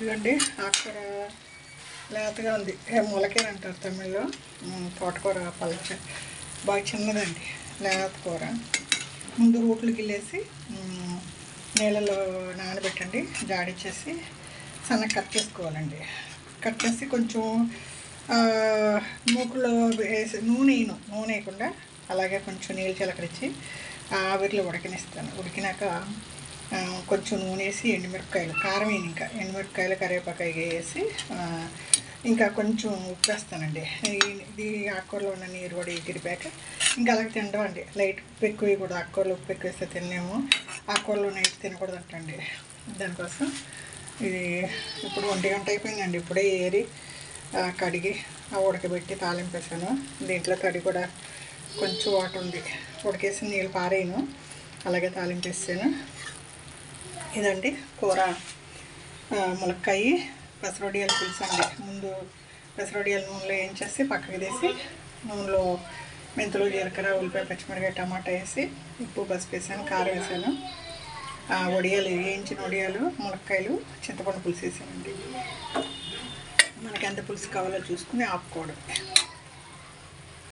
ఇదండి ఆకుకూర లేతగా ఉంది, మొలకేరు అంటారు తమిళ్లో. తోటకూర పలచ బాగా చిన్నదండి లేత కూర. ముందు రూట్లు గిల్లేసి నీళ్ళలో నానబెట్టండి, జాడిచ్చేసి సన్నగా కట్ చేసుకోవాలండి. కట్ చేసి కొంచెం మూకులో వేసి నూనె వేయకుండా అలాగే కొంచెం నీళ్ళు చిలకరించి ఆవిరిలో ఉడకనిస్తాను. ఉడికినాక కొంచెం నూనె వేసి ఎండుమిరపకాయలు, కారం వేయను, ఇంకా ఎండుమిరపకాయలు కరివేపాకాయ వేసి ఇంకా కొంచెం ఉప్పు వేస్తానండి. ఇది ఆకుకూరలో ఉన్న నీరు కూడా ఎగిరిపాక ఇంకా అలాగే తినడం అండి. లైట్ ఉప్పు ఎక్కువ కూడా, ఆకుకూరలో ఉప్పు ఎక్కువ వేస్తే తినలేము, ఆకుకూరలో నైట్ తినకూడదు అంటండి. దానికోసం ఇది ఇప్పుడు 1 గంట అయిపోయిందండి. ఇప్పుడే ఏరి కడిగి ఉడకబెట్టి తాలింపేసాను. దీంట్లో తడి కూడా కొంచెం వాటర్ ఉంది, ఉడకేసి నీళ్ళు పారేయను, అలాగే తాలింపేసాను. ఇదండి కూర ములక్కాయ పెసరొడియాలు పులుసు అండి. ముందు పెసరొడియాలు నూనెలో వేయించేసి పక్కకి తీసి నూనెలో మెంతులు, జీలకర్ర, ఉల్లిపాయ, పచ్చిమిరకాయ, టమాటా వేసి ఉప్పు, పసుపు వేసాను, కారం వేసాను. వడియాలు, వేయించిన వడియాలు, ములక్కాయలు, చింతపండు పులుసు వేసానండి. మనకి ఎంత పులుసు కావాలో చూసుకుని ఆపుకోవడం.